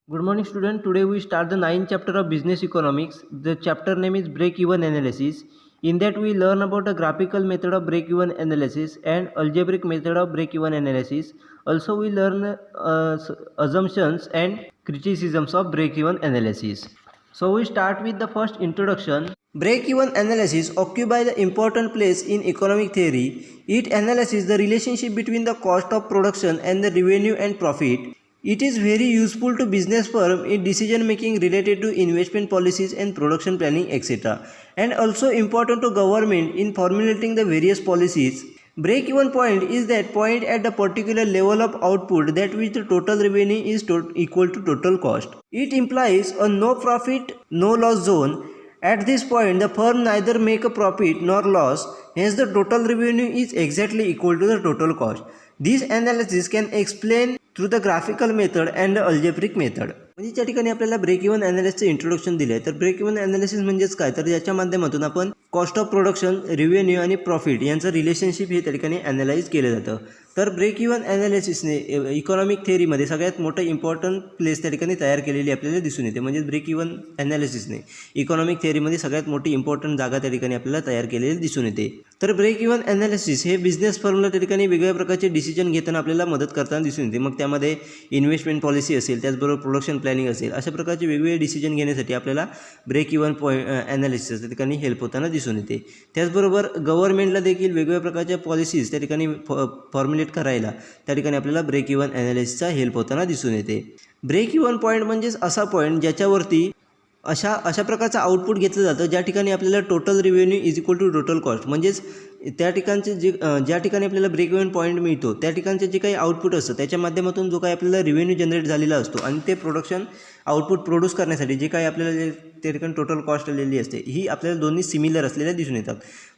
Good morning, student. Today we start the ninth chapter of business economics. The chapter name is break-even analysis. In that we learn about a graphical method of break-even analysis and algebraic method of break-even analysis. Also we learn assumptions and criticisms of break-even analysis. So we start with the first introduction. Break-even analysis occupies the important place in economic theory. It analyzes the relationship between the cost of production and the revenue and profit. It is very useful to business firm in decision making related to investment policies and production planning etc. And also important to government in formulating the various policies. Break-even point is that point at the particular level of output that which the total revenue is equal to total cost. It implies a no profit, no loss zone. At this point, the firm neither make a profit nor loss, hence the total revenue is exactly equal to the total cost. This analysis can explain through the graphical method and the algebraic method. म्हणजे त्या ठिकाणी आपल्याला break even ॲनालिसिसचे introduction दिले आहे. तर break even analysis म्हणजेच काय, तर याच्या माध्यमातून आपण कॉस्ट ऑफ प्रोडक्शन, रेव्हेन्यू आणि प्रॉफिट यांचं रिलेशनशिप हे त्या ठिकाणी ॲनालाइज केलं जातं. तर ब्रेक इव्हन ॲनालिसिसने इकॉनॉमिक थेअरीमध्ये सगळ्यात मोठं इम्पॉर्टंट प्लेस त्या ठिकाणी तयार केलेली आपल्याला दिसून येते. म्हणजे ब्रेक इव्हन ॲनालिसिसने इकॉनॉमिक थेअरीमध्ये सगळ्यात मोठी इम्पॉर्टंट जागा त्या ठिकाणी आपल्याला तयार केलेली दिसून येते. तर ब्रेक इव्हन ॲनालिसिस हे बिझनेस फर्मला त्या ठिकाणी वेगवेगळ्या प्रकारचे डिसिजन घेताना आपल्याला मदत करताना दिसून येते. मग त्यामध्ये इन्व्हेस्टमेंट पॉलिसी असेल, त्याचबरोबर प्रोडक्शन प्लॅनिंग असेल, अशा प्रकारचे वेगवेगळे डिसिजन घेण्यासाठी आपल्याला ब्रेक इव्हन ॲनालिसिस त्या ठिकाणी हेल्प होताना दिसून येते. त्याचबरोबर गव्हर्नमेंटला देखील वेगवेगळ्या प्रकारच्या पॉलिसीज त्या ठिकाणी फॉर्म्युलेट करायला त्या ठिकाणी आपल्याला ब्रेक इव्हन ॲनालिसिसचा हेल्प होताना दिसून येते. ब्रेक इव्हन पॉईंट म्हणजेच असा पॉईंट ज्याच्यावरती अशा प्रकारचं आउटपुट घेतलं जातं ज्या ठिकाणी आपल्याला total revenue is equal to total cost. म्हणजेच त्या ठिकाणचे ज्या ठिकाणी आपल्याला ब्रेक इव्हन पॉईंट मिळतो त्या ठिकाणचे जे काही आउटपुट असतं त्याच्या माध्यमातून जो काही आपल्याला रेव्हेन्यू जनरेट झालेला असतो आणि ते प्रोडक्शन आउटपुट प्रोड्यूस करण्यासाठी जे काही आपल्याला त्या ठिकाणी टोटल कॉस्ट आलेली असते ही आपल्याला दोन्ही सिमिलर असलेल्या दिसून येतात.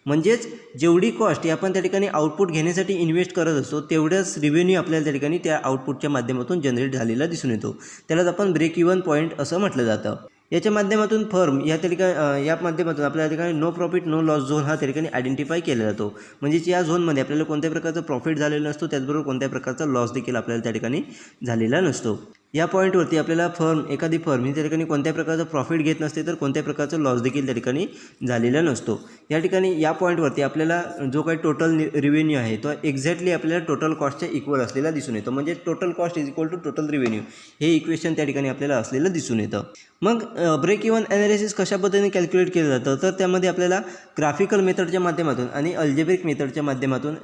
म्हणजेच जेवढी कॉस्ट ही आपण त्या ठिकाणी आउटपुट घेण्यासाठी इन्व्हेस्ट करत असतो तेवढ्याच रेव्हेन्यू आपल्याला त्या ठिकाणी त्या आउटपुटच्या माध्यमातून जनरेट झालेला दिसून येतो. त्यालाच आपण ब्रेक इव्हन पॉईंट असं म्हटलं जातं. याच्या माध्यमातून फर्म या माध्यमातून आपल्या ठिकाणी no profit no loss zone हा त्या ठिकाणी आयडेंटिफाय केला जातो. म्हणजेच या झोनमध्ये आपल्याला कोणत्या प्रकारचा प्रॉफिट झालेला नसतो, त्याचबरोबर कोणत्या प्रकारचा लॉस देखील आपल्याला त्या ठिकाणी झालेला नसतो. या पॉईंटवरती आपल्याला एखादी फर्म ही त्या ठिकाणी कोणत्या प्रकारचं प्रॉफिट घेत नसते तर कोणत्या प्रकारचा लॉस देखील त्या ठिकाणी झालेला नसतो. या ठिकाणी या पॉईंटवरती आपल्याला जो काही टोटल रेव्हेन्यू आहे तो एक्झॅक्टली आपल्याला टोटल कॉस्टच्या इक्वल असलेला दिसून येतो. म्हणजे total cost is equal to total revenue हे इक्वेशन त्या ठिकाणी आपल्याला असलेलं दिसून येतं. मग ब्रेक इव्हन ॲनालिसिस कशा पद्धतीने कॅल्क्युलेट केलं जातं, तर त्यामध्ये आपल्याला ग्राफिकल मेथडच्या माध्यमातून आणि अल्जेब्रिक मेथडच्या माध्यमातून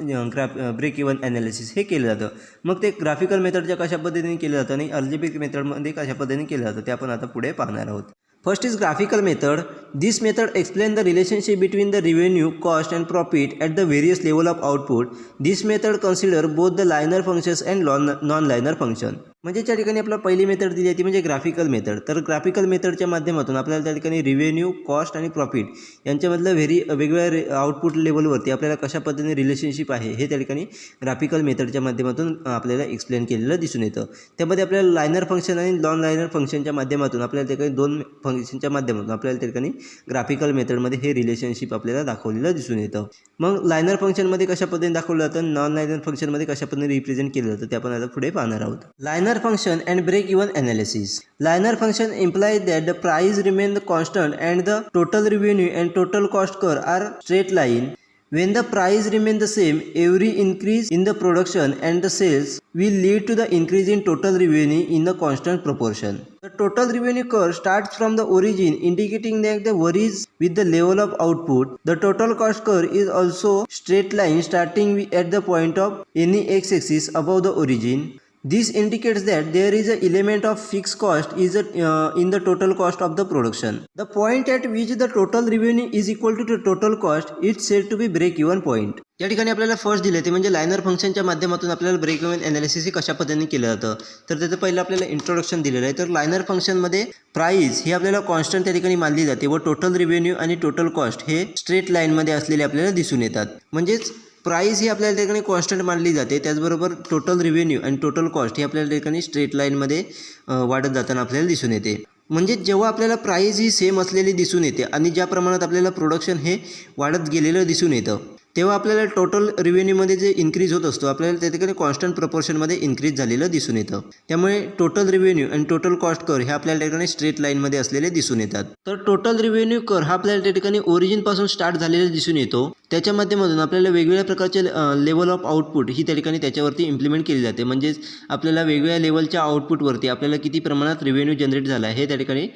ब्रेक इव्हन ॲनालिसिस हे केलं जातं. मग ते ग्राफिकल मेथडच्या कशा पद्धतीने केलं जातं आणि अल्जेब्रिक मेथडमध्ये कशा पद्धतीने केलं जातं ते आपण आता पुढे पाहणार आहोत. First is graphical method. This method explains the relationship between the revenue, cost and profit at the various level of output. This method consider both the linear functions and non-linear function. म्हणजे त्या ठिकाणी आपल्याला पहिली method दिली आहे ती म्हणजे graphical method. तर ग्राफिकल मेथडच्या माध्यमातून आपल्याला त्या ठिकाणी रेव्हेन्यू, कॉस्ट आणि प्रॉफिट यांच्यामधलं वेगवेगळ्या आउटपुट लेवलवरती आपल्याला कशा पद्धतीने रिलेशनशिप आहे हे त्या ठिकाणी ग्राफिकल मेथडच्या माध्यमातून आपल्याला एक्सप्लेन केलेलं दिसून येतं. त्यामध्ये आपल्याला लायनर फंक्शन आणि नॉन लायनर फंक्शनच्या माध्यमातून आपल्याला त्या ठिकाणी दोन फंक्शनच्या माध्यमातून आपल्याला त्या ठिकाणी ग्राफिकल मेथडमध्ये हे रिलेशनशिप आपल्याला दाखवलेलं दिसून येतं. मग लायनर फंक्शनमध्ये कशा पद्धतीने दाखवलं जातं, नॉन लायनर फंक्शनमध्ये कशा पद्धतीने रिप्रेझेंट केलं जातं ते आपण आता पुढे पाहणार आहोत. Liner function and break even analysis. Linear function implies that the price remain the constant and the total revenue and total cost curve are straight line. When the price remain the same, every increase in the production and the sales will lead to the increase in total revenue in the constant proportion. The total revenue curve starts from the origin, indicating that the varies with the level of output. The total cost curve is also straight line starting at the point of any x-axis above the origin. This indicates that there is an element of fixed cost in the total cost of the production. The point at which the total revenue is equal to the total cost is said to be break even point. या ठिकाणी आपल्याला first दिले ते म्हणजे liner फंक्शनच्या माध्यमातून आपल्याला break even analysis हे कशा पद्धतीने केलं जातं. तर त्याचं पहिलं आपल्याला इंट्रोडक्शन दिलेलं आहे. तर लायनर फंक्शनमध्ये प्राईस ही आपल्याला कॉन्स्टंट त्या ठिकाणी मानली जाते व टोटल रेव्हेन्यू आणि टोटल कॉस्ट हे स्ट्रेट लाईनमध्ये असलेले आपल्याला दिसून येतात. म्हणजेच प्राईस ही आपल्याला त्या ठिकाणी कॉन्स्टंट मानली जाते, त्याचबरोबर टोटल रेव्हेन्यू आणि टोटल कॉस्ट ही आपल्याला त्या ठिकाणी स्ट्रेट लाईनमध्ये वाढत जाताना आपल्याला दिसून येते. म्हणजे जेव्हा आपल्याला प्राईस ही सेम असलेली दिसून येते आणि ज्या प्रमाणात आपल्याला प्रोडक्शन हे वाढत गेलेलं दिसून येतं तेव्हा आपल्याला टोटल रिव्हेन्यूमध्ये जे इन्क्रीज होत असतो आपल्याला त्या ठिकाणी कॉन्स्टंट प्रपोर्शनमध्ये इन्क्रीज झालेलं दिसून येतं. त्यामुळे टोटल रिव्हेन्यू आणि टोटल कॉस्ट कर हे आपल्याला त्या ठिकाणी स्ट्रेट लाईनमध्ये असलेले दिसून येतात. तर टोटल रिव्हेन्यू कर हा आपल्याला त्या ठिकाणी ओरिजिनपासून स्टार्ट झालेला दिसून येतो. त्याच्या माध्यमातून आपल्याला वेगवेगळ्या प्रकारचे लेवल ऑफ आउटपुट ही त्या ठिकाणी त्याच्यावरती इम्प्लिमेंट केली जाते. म्हणजेच आपल्याला वेगवेगळ्या लेवलच्या आउटपुटवरती आपल्याला किती प्रमाणात रिव्हेन्यू जनरेट झाला हे त्या ठिकाणी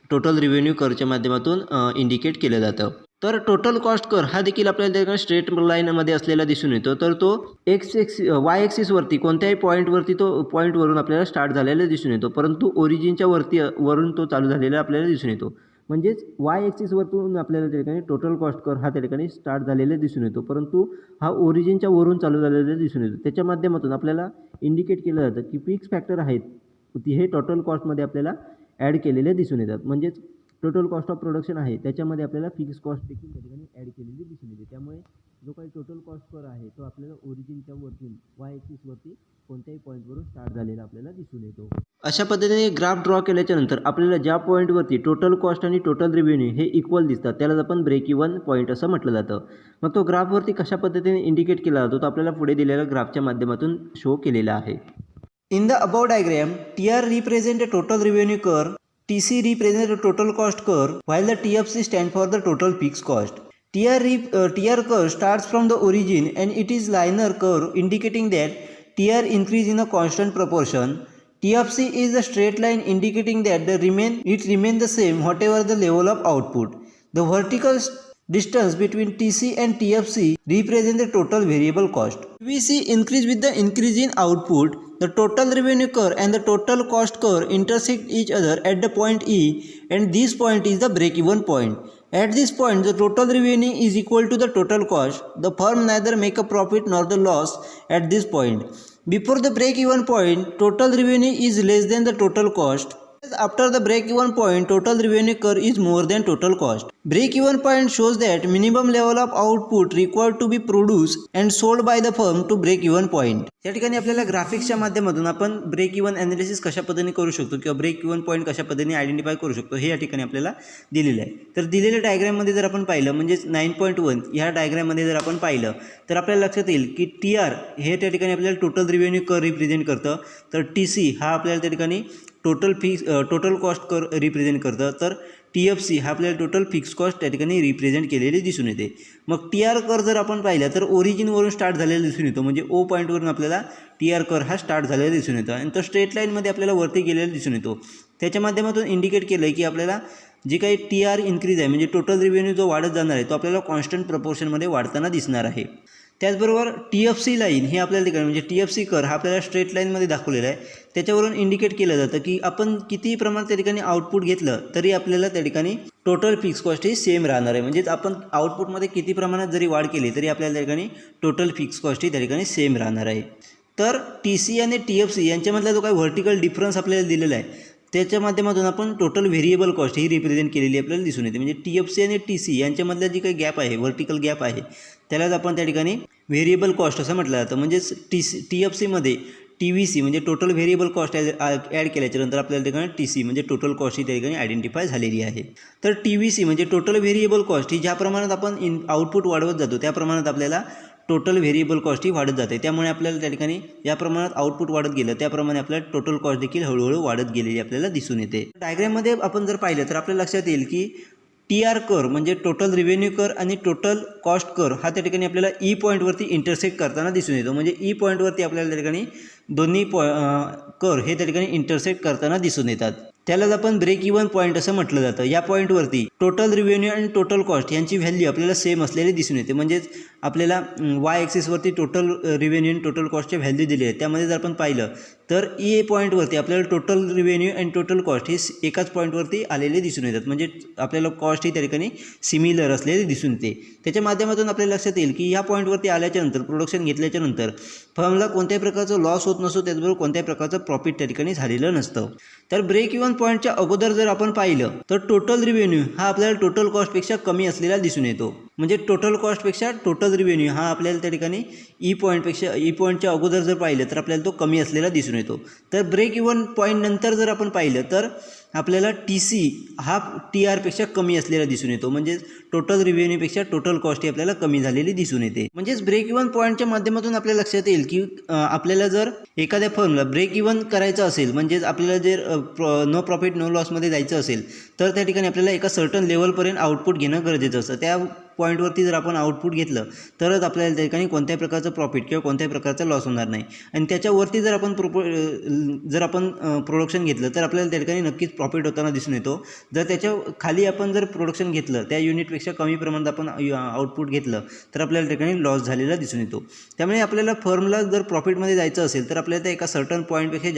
टोटल रिव्हेन्यू करच्या माध्यमातून इंडिकेट केलं जातं. तर टोटल कॉस्ट कर हा देखील आपल्याला त्या ठिकाणी स्ट्रेट लाईनमध्ये असलेला दिसून येतो. तर तो वाय ॲक्सिसवरती कोणत्याही पॉईंटवरती तो पॉईंटवरून आपल्याला स्टार्ट झालेला दिसून येतो, परंतु ओरिजिनच्या वरून तो चालू झालेला आपल्याला दिसून येतो. म्हणजेच वाय ॲक्सिसवरतून आपल्याला त्या ठिकाणी टोटल कॉस्ट कर हा त्या ठिकाणी स्टार्ट झालेला दिसून येतो, परंतु हा ओरिजिनच्या वरून चालू झालेला दिसून येतो. त्याच्या माध्यमातून आपल्याला इंडिकेट केलं जातं की फिक्स फॅक्टर आहेत हे टोटल कॉस्टमध्ये आपल्याला ॲड केलेले दिसून येतात. म्हणजेच टोटल कॉस्ट ऑफ प्रोडक्शन आहे त्याच्यामध्ये आपल्याला फिक्स कॉस्ट देखील त्या ठिकाणी ॲड केलेली दिसून येते. त्यामुळे जो काही टोटल कॉस्ट कर आहे तो आपल्याला ओरिजिनच्या वरतून वाय ॲक्सिसवरती कोणत्याही पॉईंटवरून स्टार्ट झालेला आपल्याला दिसून येतो. अशा पद्धतीने ग्राफ ड्रॉ केल्याच्यानंतर आपल्याला ज्या पॉईंटवरती टोटल कॉस्ट आणि टोटल रिव्हेन्यू हे इक्वल दिसतात त्यालाच आपण ब्रेक इवन पॉईंट असं म्हटलं जातं. मग तो ग्राफवरती कशा पद्धतीने इंडिकेट केला जातो तो आपल्याला पुढे दिलेल्या ग्राफच्या माध्यमातून शो केलेला आहे. In the above diagram, TR represents a total revenue curve, TC represents a total cost curve, while the TFC stands for the total fixed cost. TR curve starts from the origin and it is linear curve indicating that TR increase in a constant proportion. TFC is a straight line indicating that it remains the same whatever the level of output. The vertical distance between TC and TFC represents the total variable cost. TVC increase with the increase in output. The total revenue curve and the total cost curve intersect each other at the point E, and this point is the break-even point. At this point, the total revenue is equal to the total cost. The firm neither make a profit nor the loss at this point. Before the break-even point, total revenue is less than the total cost. After the break-even point, total revenue curve is more than total cost. Break-even point shows that minimum level of output required to be produced and sold by the firm to break-even point. या ठिकाणी आपल्याला ग्राफिक्सच्या माध्यमातून आपण break even analysis कशा पद्धतीने करू शकतो किंवा ब्रेक इवन पॉईंट कशा पद्धतीने आयडेंटिफाय करू शकतो हे या ठिकाणी आपल्याला दिलेलं आहे. तर दिलेल्या डायग्राममध्ये जर आपण पाहिलं म्हणजेच 9.1 ह्या डायग्राममध्ये जर आपण पाहिलं तर आपल्याला लक्षात येईल की TR हे त्या ठिकाणी आपल्याला टोटल रिव्हेन्यू कर रिप्रेझेंट करतं. तर TC हा आपल्याला त्या ठिकाणी टोटल कॉस्ट कर रिप्रेझेंट करतं. तर TFC हा आपल्याला टोटल फिक्स कॉस्ट त्या ठिकाणी रिप्रेझेंट केलेली दिसून येते. मग TR कर जर आपण पाहिला तर ओरिजिनवरून स्टार्ट झालेला दिसून येतो, म्हणजे ओ पॉईंटवरून आपल्याला TR कर हा स्टार्ट झालेला दिसून येतो आणि तो स्ट्रेट लाईनमध्ये आपल्याला वरती गेलेला दिसून येतो. त्याच्या माध्यमातून इंडिकेट केलं आहे की आपल्याला जी काही TR इन्क्रीज आहे म्हणजे टोटल रिव्हेन्यू जो वाढत जाणार आहे तो आपल्याला कॉन्स्टंट प्रपोर्शनमध्ये वाढताना दिसणार आहे. त्याचबरोबर TFC लाईन ही आपल्याला ठिकाणी म्हणजे TFC कर हा आपल्याला स्ट्रेट लाईनमध्ये दाखवलेला आहे. त्याच्यावरून इंडिकेट केलं जातं की आपण किती प्रमाणात त्या ठिकाणी आउटपुट घेतलं तरी आपल्याला त्या ठिकाणी टोटल फिक्स कॉस्ट ही सेम राहणार आहे. म्हणजेच आपण आउटपुटमध्ये किती प्रमाणात जरी वाढ केली तरी आपल्याला त्या ठिकाणी टोटल फिक्स कॉस्ट ही त्या ठिकाणी सेम राहणार आहे. तर TC आणि TFC यांच्यामधला जो काही व्हर्टिकल डिफरन्स आपल्याला दिलेला आहे त्याच्या माध्यमातून आपण टोटल व्हेरिएबल कॉस्ट ही रिप्रेझेंट केलेली आपल्याला दिसून येते. म्हणजे TFC आणि TC यांच्यामधला जी काही गॅप आहे व्हर्टिकल गॅप आहे त्यालाच आपण त्या ठिकाणी व्हेरिएबल कॉस्ट असं म्हटलं जातं. म्हणजेच TFCमध्ये TVC म्हणजे टोटल व्हेरिएबल कॉस्ट ॲड केल्याच्यानंतर आपल्याला ठिकाणी TC म्हणजे टोटल कॉस्ट ही त्या ठिकाणी आयडेंटिफाय झालेली आहे. तर TVC म्हणजे टोटल व्हेरिएबल कॉस्ट ही ज्या प्रमाणात आपण आउटपुट वाढवत जातो त्या प्रमाणात आपल्याला टोटल व्हेरिएबल कॉस्ट ही वाढत जाते. त्यामुळे आपल्याला त्या ठिकाणी या प्रमाणात आउटपुट वाढत गेलं त्याप्रमाणे आपल्याला टोटल कॉस्ट देखील हळूहळू वाढत गेलेली आपल्याला दिसून येते. डायग्राममध्ये आपण जर पाहिलं तर आपल्याला लक्षात येईल की TR कर म्हणजे टोटल रिव्हेन्यू कर आणि टोटल कॉस्ट कर हा त्या ठिकाणी आपल्याला ई पॉईंटवरती इंटरसेक्ट करताना दिसून येतो. म्हणजे ई पॉईंटवरती आपल्याला त्या ठिकाणी दोन्ही कर हे त्या ठिकाणी इंटरसेक्ट करताना दिसून येतात. त्यालाच आपण ब्रेक इवन पॉईंट असं म्हटलं जातं. या पॉईंटवरती टोटल रिव्हेन्यू आणि टोटल कॉस्ट यांची व्हॅल्यू आपल्याला सेम असलेली दिसून येते. म्हणजेच आपल्याला वाय ॲक्सिसवरती टोटल रिव्हेन्यू आणि टोटल कॉस्टची व्हॅल्यू दिली आहे. त्यामध्ये जर आपण पाहिलं तर ई पॉईंटवरती आपल्याला टोटल रिव्हेन्यू आणि टोटल कॉस्ट ही एकाच पॉईंटवरती आलेले दिसून येतात. म्हणजे आपल्याला कॉस्ट ही त्या ठिकाणी सिमिलर असलेली दिसून येते. त्याच्या माध्यमातून आपल्याला लक्षात येईल की ह्या पॉईंटवरती आल्याच्यानंतर प्रोडक्शन घेतल्याच्यानंतर फर्मला कोणत्याही प्रकारचं लॉस होत नसतो, त्याचबरोबर कोणत्याही प्रकारचं प्रॉफिट त्या ठिकाणी झालेलं नसतं. तर ब्रेक इवन पॉईंटच्या अगोदर जर आपण पाहिलं तर टोटल रिव्हेन्यू हा आपल्याला टोटल कॉस्टपेक्षा कमी असलेला दिसून येतो. म्हणजे टोटल कॉस्टपेक्षा टोटल रिव्हेन्यू हा आपल्याला त्या ठिकाणी ई पॉईंटच्या अगोदर जर पाहिलं तर आपल्याला तो कमी असलेला दिसून येतो. तर ब्रेक इवन पॉईंट नंतर जर आपण पाहिलं तर आपल्याला TC हा TRपेक्षा कमी असलेला दिसून येतो. म्हणजे टोटल रिव्हेन्यूपेक्षा टोटल कॉस्ट ही आपल्याला कमी झालेली दिसून येते. म्हणजेच ब्रेक इवन पॉईंटच्या माध्यमातून आपल्या लक्षात येईल की आपल्याला जर एखाद्या फर्मला ब्रेक इवन करायचं असेल, म्हणजेच आपल्याला जर नो प्रॉफिट नो लॉसमध्ये जायचं असेल तर त्या ठिकाणी आपल्याला एका सर्टन लेवलपर्यंत आउटपुट घेणं गरजेचं असतं. त्या पॉईंटवरती जर आपण आउटपुट घेतलं तरच आपल्याला त्या ठिकाणी कोणत्याही प्रकारचं प्रॉफिट किंवा कोणत्याही प्रकारचा लॉस होणार नाही. आणि त्याच्यावरती जर आपण प्रोडक्शन घेतलं तर आपल्याला त्या ठिकाणी नक्कीच प्रॉफिट होताना दिसून येतो. जर त्याच्या खाली आपण जर प्रोडक्शन घेतलं, त्या युनिटपेक्षा कमी प्रमाणात आपण आउटपुट घेतलं तर आपल्याला त्या ठिकाणी लॉस झालेला दिसून येतो. त्यामुळे आपल्याला फर्मला जर प्रॉफिटमध्ये जायचं असेल तर आपल्याला त्या एका सर्टन पॉईंटपेक्षा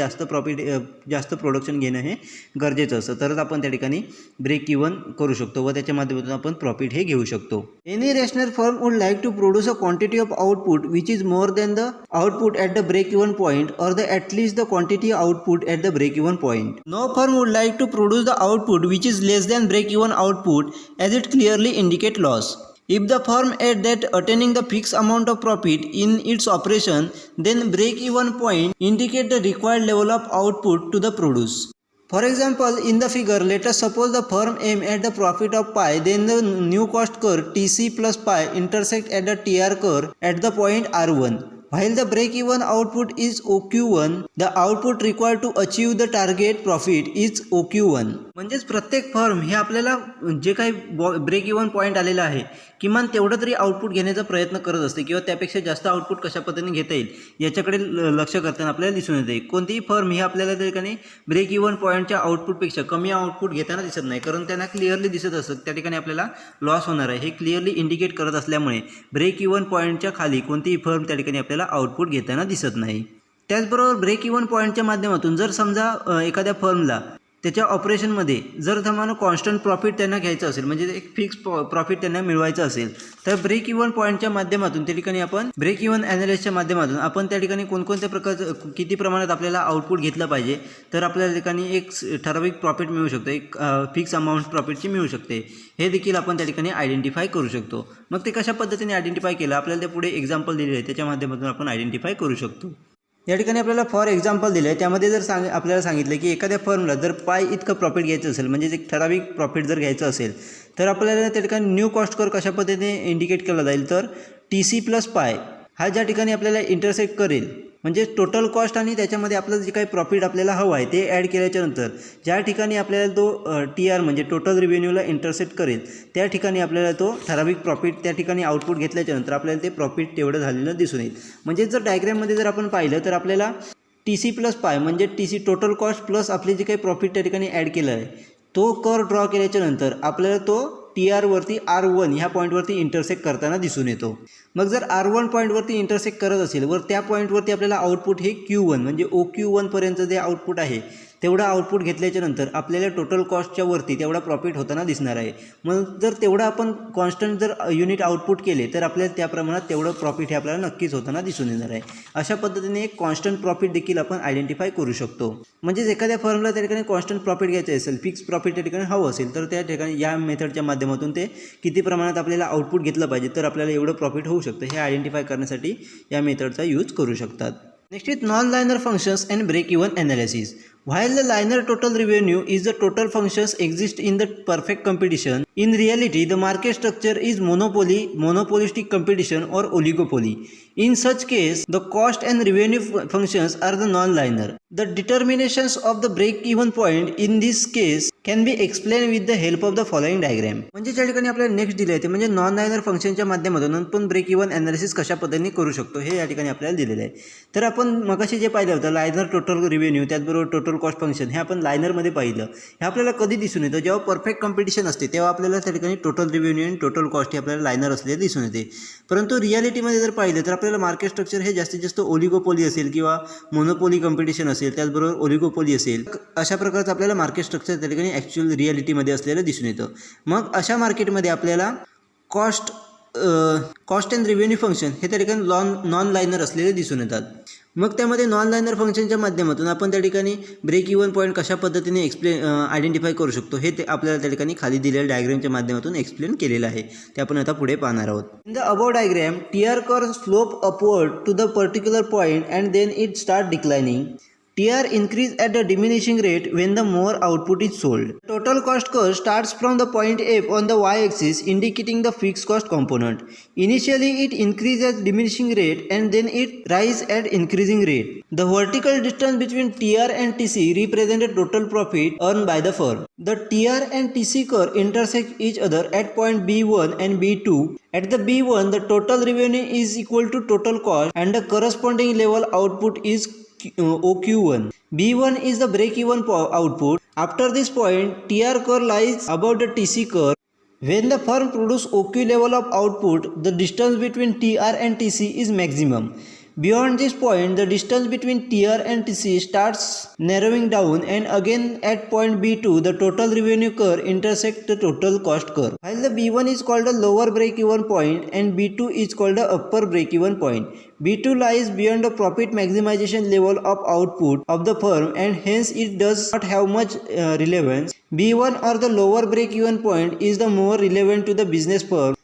जास्त प्रोडक्शन घेणं हे गरजेचं असतं. तरच आपण त्या ठिकाणी ब्रेक इवन करू शकतो व त्याच्या माध्यमातून आपण प्रॉफिट हे घेऊ शकतो. Any rational firm would like to produce a quantity of output which is more than the output at the break-even point or at least the quantity output at the break-even point. No firm would like to produce the output which is less than break-even output as it clearly indicate loss. If the firm at that attaining the fixed amount of profit in its operation, then break-even point indicate the required level of output to the produce. For example, in the figure, let us suppose the firm aim at the profit of pi, then the new cost curve TC plus pi intersect at the TR curve at the point R1. While the break-even output is OQ1, the output required to achieve the target profit is OQ1. म्हणजेच प्रत्येक firm हे आपल्याला जे काही break even point आलेला आहे किमान तेवढं तरी आउटपुट घेण्याचा प्रयत्न करत असते किंवा त्यापेक्षा जास्त आउटपुट कशा पद्धतीने घेता येईल याच्याकडे लक्ष करताना आपल्याला दिसून येते. कोणतीही फर्म ही आपल्याला त्या ठिकाणी ब्रेक इवन पॉईंटच्या आउटपुटपेक्षा कमी आउटपुट घेताना दिसत नाही, कारण त्यांना क्लिअरली दिसत असतं त्या ठिकाणी आपल्याला लॉस होणार आहे हे क्लिअरली इंडिकेट करत असल्यामुळे ब्रेक इवन पॉईंटच्या खाली कोणतीही फर्म त्या ठिकाणी आपल्याला आउटपुट घेताना दिसत नाही. त्याचबरोबर ब्रेक इवन पॉईंटच्या माध्यमातून जर समजा एखाद्या फर्मला त्याच्या ऑपरेशनमध्ये जर तुम्हाला कॉन्स्टंट प्रॉफिट त्यांना घ्यायचं असेल, म्हणजे एक फिक्स प्रॉफिट त्यांना मिळवायचं असेल, तर ब्रेक इवन पॉईंटच्या माध्यमातून त्या ठिकाणी आपण ब्रेक इवन ॲनालिसिसच्या माध्यमातून आपण त्या ठिकाणी कोणकोणत्या प्रकारचं किती प्रमाणात आपल्याला आउटपुट घेतलं पाहिजे तर आपल्याला त्या ठिकाणी एक ठराविक प्रॉफिट मिळू शकतो, एक फिक्स अमाऊंट प्रॉफिटची मिळू शकते. हे देखील आपण त्या ठिकाणी आयडेंटिफाय करू शकतो. मग ते कशा पद्धतीने आयडेंटिफाय केलं आपल्याला ते पुढे एक्झाम्पल दिले आहे त्याच्या माध्यमातून आपण आयडेंटिफाय करू शकतो. या ठिकाणी आपल्याला फॉर एक्झाम्पल दिलं आहे, त्यामध्ये जर आपल्याला सांगितलं की एखाद्या फर्मला जर पाय इतकं प्रॉफिट घ्यायचं असेल, म्हणजे एक ठराविक प्रॉफिट जर घ्यायचं असेल तर आपल्याला त्या ठिकाणी न्यू कॉस्ट कर्व कशा पद्धतीने इंडिकेट केला जाईल तर TC प्लस पाय हा ज्या ठिकाणी आपल्याला इंटरसेक्ट करेल, म्हणजे टोटल कॉस्ट आणि त्याच्यामध्ये आपलं जे काही प्रॉफिट आपल्याला हवं आहे ते ॲड केल्याच्यानंतर ज्या ठिकाणी आपल्याला तो TR म्हणजे टोटल रिव्हेन्यूला इंटरसेक्ट करेल त्या ठिकाणी आपल्याला तो ठराविक प्रॉफिट त्या ठिकाणी आउटपुट घेतल्याच्यानंतर आपल्याला ते प्रॉफिट तेवढं झालेलं दिसून येईल. म्हणजे जर डायग्रॅममध्ये जर आपण पाहिलं तर आपल्याला TC प्लस पाय म्हणजे TC टोटल कॉस्ट प्लस आपले जे काही प्रॉफिट त्या ठिकाणी ॲड केलं आहे तो कर्व ड्रॉ केल्याच्यानंतर आपल्याला तो TR वरती R1 ह्या पॉईंटवरती इंटरसेक्ट करताना दिसून येतो. मग जर R1 पॉईंटवरती इंटरसेक्ट करत असेल वर त्या पॉईंटवरती आपल्याला आउटपुट हे Q1 म्हणजे OQ1 पर्यंत जे आउटपुट आहे तेवढा आउटपुट घेतल्याच्यानंतर आपल्याला टोटल कॉस्टच्या वरती तेवढा प्रॉफिट होताना दिसणार आहे. मग जर तेवढं आपण कॉन्स्टंट जर युनिट आउटपुट केले तर आपल्याला त्या प्रमाणात तेवढं प्रॉफिट हे आपल्याला नक्कीच होताना दिसून येणार आहे. अशा पद्धतीने एक कॉन्स्टंट प्रॉफिट देखील आपण आयडेंटिफाय करू शकतो. म्हणजेच एखाद्या फर्मला त्या ठिकाणी कॉन्स्टंट प्रॉफिट घ्यायचं असेल, फिक्स प्रॉफिट त्या ठिकाणी हवं असेल तर त्या ठिकाणी या मेथडच्या माध्यमातून ते किती प्रमाणात आपल्याला आउटपुट घेतलं पाहिजे तर आपल्याला एवढं प्रॉफिट होऊ शकतं हे आयडेंटिफाय करण्यासाठी या मेथडचा यूज करू शकतात. Next is non linear functions and break even analysis. While the linear total revenue is the total functions exist in the perfect competition, in reality the market structure is monopolistic competition or oligopoly. In such case, the cost and revenue functions are the non-linear. The determinations of the break-even point in this case can be explained with the help of the following diagram. म्हणजे ज्या ठिकाणी आपल्याला next दिले आहे ते म्हणजे non liner फंक्शनच्या माध्यमातून आपण ब्रेक इवन ॲनालिसिस कशा पद्धतीने करू शकतो हे या ठिकाणी आपल्याला दिलेलं आहे. तर आपण मगाशी जे पाहिलं होतं लायनर टोटल रिव्हेन्यू त्याचबरोबर टोटल कॉस्ट फंक्शन हे आपण लायनरमध्ये पाहिलं. हे आपल्याला कधी दिसून येतं जेव्हा परफेक्ट कॉम्पिटिशन असते तेव्हा आपल्याला त्या ठिकाणी टोटल रिव्हेन्यू आणि टोटल कॉस्ट हे आपल्याला लायनर असलेले दिसून येते. परंतु रियालिटीमध्ये जर पाहिलं तर आपल्याला मार्केट स्ट्रक्चर हे जास्तीत जास्त ओलिगोपोली असेल किंवा मोनोपोली कॉम्पिटिशन असेल त्याचबरोबर ओलिगोपोली असेल अशा प्रकारचं आपल्याला मार्केट स्ट्रक्चर त्या ठिकाणी ॲक्च्युअल रियालिटीमध्ये असलेलं दिसून येतं. मग अशा मार्केटमध्ये आपल्याला कॉस्ट अँड रिव्हेन्यू फंक्शन हे त्या ठिकाणी नॉन लायनर असलेले दिसून येतात. मग त्यामध्ये नॉन लायनर फंक्शनच्या माध्यमातून आपण त्या ठिकाणी ब्रेक इव्हन पॉईंट कशा पद्धतीने आयडेंटिफाय करू शकतो हे ते आपल्याला त्या ठिकाणी खाली दिलेल्या डायग्रामच्या माध्यमातून एक्सप्लेन केलेलं आहे. ते आपण आता पुढे पाहणार आहोत. In the above diagram TR curve slope upward to the particular point and then it start declining. TR increase at a diminishing rate when the more output is sold. Total cost curve starts from the point F on the y-axis indicating the fixed cost component. Initially it increases at diminishing rate and then it rise at increasing rate. The vertical distance between TR and TC represents the total profit earned by the firm. The TR and TC curve intersect each other at point B1 and B2. At the B1 the total revenue is equal to total cost and the corresponding level output is OQ1. B1 is the break-even output. After this point, TR curve lies above the TC curve. When the firm produces OQ level of output, the distance between TR and TC is maximum. Beyond this point, the distance between TR and TC starts narrowing down, and again at point B2, the total revenue curve intersects the total cost curve. While the B1 is called a lower break-even point and B2 is called a upper break-even point. B2 lies beyond the profit maximization level of output of the firm and hence it does not have much relevance. B1 or the lower break-even point is the more relevant to the business firm,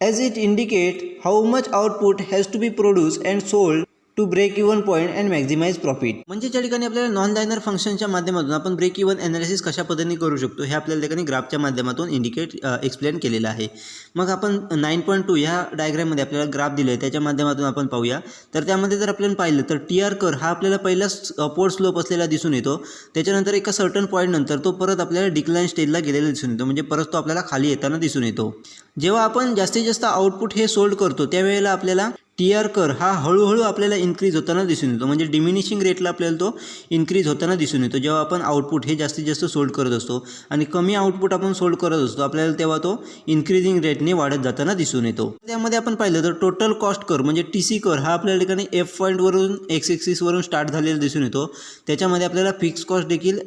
as it indicates how much output has to be produced and sold to break even point and maximise profit. म्हणजे त्या ठिकाणी आपल्याला non liner फंक्शनच्या माध्यमातून आपण break even analysis कशा पद्धतीने करू शकतो हे आपल्याला ठिकाणी ग्राफच्या माध्यमातून एक्सप्लेन केलेलं आहे. मग आपण 9.2 ह्या डायग्राममध्ये आपल्याला ग्राफ दिले आहे त्याच्या माध्यमातून आपण पाहूया. तर त्यामध्ये जर आपल्याला पाहिलं तर TR कर्व हा आपल्याला पहिला अपवर्ड स्लोप असलेला दिसून येतो. त्याच्यानंतर एका सर्टन पॉईंट नंतर तो परत आपल्याला डिक्लाइन स्टेजला गेलेला दिसून येतो, म्हणजे परत तो आपल्याला खाली येताना दिसून येतो. जेव्हा आपण जास्तीत जास्त आउटपुट हे सोल्ड करतो त्यावेळेला आपल्याला TR कर्व हा हळूहळू आपल्याला इन्क्रीज होताना दिसून येतो, म्हणजे डिमिनिशिंग रेटला आपल्याला तो इन्क्रीज होताना दिसून येतो. जेव्हा आपण आउटपुट हे जास्तीत जास्त सोल्ड करत असतो आणि कमी आउटपुट आपण सोल्ड करत असतो आपल्याला तेव्हा तो इन्क्रीजिंग रेटने वाढत जाताना दिसून येतो. त्यामध्ये आपण पाहिलं तर टोटल कॉस्ट कर्व म्हणजे TC कर्व हा आपल्या ठिकाणी F पॉईंटवरून X ॲक्सिसवरून स्टार्ट झालेला दिसून येतो. त्याच्यामध्ये आपल्याला फिक्स कॉस्ट देखील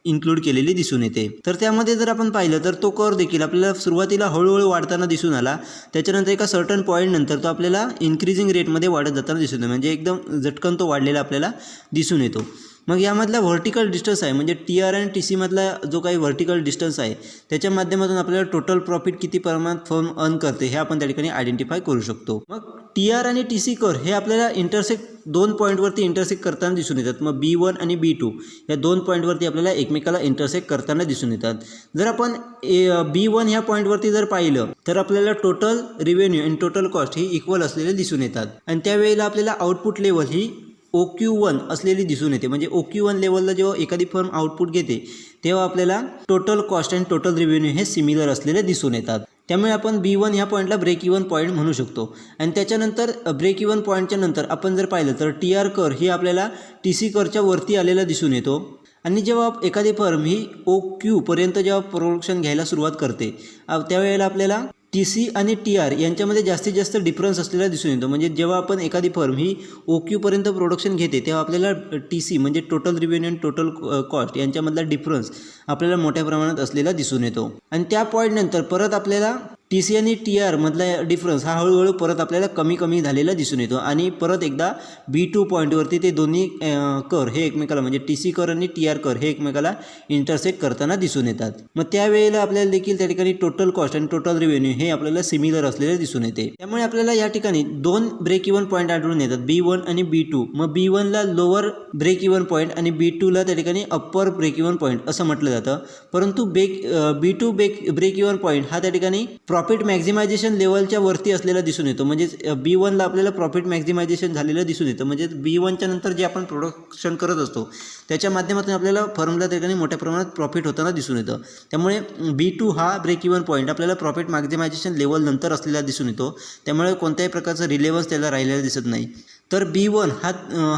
इन्क्लूड केलेली दिसून येते. तर त्यामध्ये जर आपण पाहिलं तर तो कर्व देखील आपल्याला सुरुवातीला हळूहळू वाढताना दिसून आला. त्याच्यानंतर एका सर्टन पॉईंट नंतर तो आपल्याला इन्क्रीजिंग रेटमध्ये वाढत जाताना दिसून येतो, म्हणजे एकदम झटकन तो वाढलेला आपल्याला दिसून येतो. मग यामधला व्हर्टिकल डिस्टन्स आहे म्हणजे TR आणि TC मधला जो काही व्हर्टिकल डिस्टन्स आहे त्याच्या माध्यमातून आपल्याला टोटल प्रॉफिट किती प्रमाणात फर्म अर्न करते हे आपण त्या ठिकाणी आयडेंटिफाय करू शकतो. मग TR आणि TC कर्व हे आपल्याला इंटरसेक्ट दोन पॉईंटवरती इंटरसेक्ट करताना दिसून येतात. मग B1 आणि B2 या दोन पॉईंटवरती आपल्याला एकमेकाला इंटरसेक्ट करताना दिसून येतात. जर आपण B1 ह्या पॉईंटवरती जर पाहिलं तर आपल्याला टोटल रिव्हेन्यू आणि टोटल कॉस्ट ही इक्वल असलेले दिसून येतात आणि त्यावेळेला आपल्याला आउटपुट लेवल ही OQ1 असलेली दिसून येते. म्हणजे OQ1 लेवलला जेव्हा एखादी फर्म आउटपुट घेते तेव्हा आपल्याला total cost and total revenue हे सिमिलर असलेले दिसून येतात. त्यामुळे आपण B1 ह्या पॉईंटला ब्रेक इव्हन पॉईंट म्हणू शकतो. आणि त्याच्यानंतर ब्रेक इव्हन पॉईंटच्या नंतर आपण जर पाहिलं तर TR कर्व ही आपल्याला TC कर्वच्या वरती आलेला दिसून येतो. आणि जेव्हा एखादी फर्म ही OQ पर्यंत जेव्हा प्रोडक्शन घ्यायला सुरुवात करते त्यावेळेला आपल्याला TC आणि TR यांच्यामध्ये जास्तीत जास्त डिफरन्स असलेला दिसून येतो. म्हणजे जेव्हा आपण एखादी फर्म ही OQ पर्यंत प्रोडक्शन घेते तेव्हा आपल्याला TC म्हणजे टोटल रिव्हेन्यू आणि टोटल कॉस्ट यांच्यामधला डिफरन्स आपल्याला मोठ्या प्रमाणात असलेला दिसून येतो. आणि त्या पॉईंटनंतर परत आपल्याला TC आणि TR मधला डिफरन्स हा हळूहळू परत आपल्याला कमी झालेला दिसून येतो आणि परत एकदा B2 पॉईंटवरती ते दोन्ही कर्व हे एकमेकाला म्हणजे TC कर्व आणि TR कर्व हे एकमेकाला इंटरसेक्ट करताना दिसून येतात. मग त्यावेळेला आपल्याला देखील त्या ठिकाणी टोटल कॉस्ट आणि टोटल रिव्हेन्यू हे आपल्याला सिमिलर असलेले दिसून येते. त्यामुळे आपल्याला या ठिकाणी दोन ब्रेक इव्हन पॉईंट आढळून येतात, B1 आणि B2. मग B1ला लोअर ब्रेक इव्हन पॉईंट आणि B2ला त्या ठिकाणी अप्पर ब्रेक इव्हन पॉईंट असं म्हटलं जातं. परंतु B2 ब्रेक इव्हन पॉईंट हा त्या ठिकाणी प्रॉफिट मॅक्झिमायझेशन लेवलच्या वरती असलेला दिसून येतो. म्हणजे B1ला आपल्याला प्रॉफिट मॅक्झिमायझेशन झालेलं दिसून येतं. म्हणजे B1च्या नंतर जे आपण प्रोडक्शन करत असतो त्याच्या माध्यमातून आपल्याला फर्मला त्या ठिकाणी मोठ्या प्रमाणात प्रॉफिट होताना दिसून येतं. त्यामुळे B2 हा ब्रेक इव्हन पॉईंट आपल्याला प्रॉफिट मॅक्झिमायझेशन लेवल नंतर असलेला दिसून येतो. त्यामुळे कोणत्याही प्रकारचं रिलेव्हन्स त्याला राहिलेला दिसत नाही. तर B1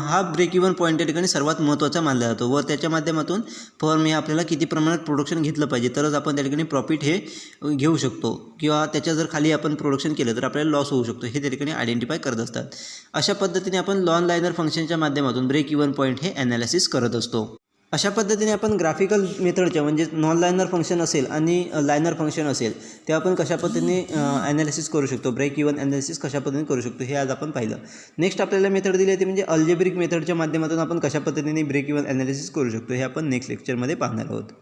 हा ब्रेक इव्हन पॉईंट त्या ठिकाणी सर्वात महत्त्वाचा मानला जातो व त्याच्या माध्यमातून फर्म हे आपल्याला किती प्रमाणात प्रोडक्शन घेतलं पाहिजे तरच आपण त्या ठिकाणी प्रॉफिट हे घेऊ शकतो किंवा त्याच्या जर खाली आपण प्रोडक्शन केलं तर आपल्याला लॉस होऊ शकतो हे त्या ठिकाणी आयडेंटिफाय करत असतात. अशा पद्धतीने आपण नॉन लायनर फंक्शनच्या माध्यमातून ब्रेक इव्हन पॉईंट हे ॲनालिसिस करत असतो. अशा पद्धतीने आपण ग्राफिकल मेथडच्या म्हणजे नॉन लायनर फंक्शन असेल आणि लायनर फंक्शन असेल ते आपण कशा पद्धतीने ॲनालिसिस करू शकतो, ब्रेक इवन ॲनालिसिस कशा पद्धतीने करू शकतो हे आज आपण पाहिलं. नेक्स्ट आपल्याला मेथड दिली आहे ती म्हणजे अल्जेब्रिक मेथडच्या माध्यमातून आपण कशा पद्धतीने ब्रेक इवन ॲनालिसिस करू शकतो हे आपण नेक्स्ट लेक्चरमध्ये पाहणार आहोत.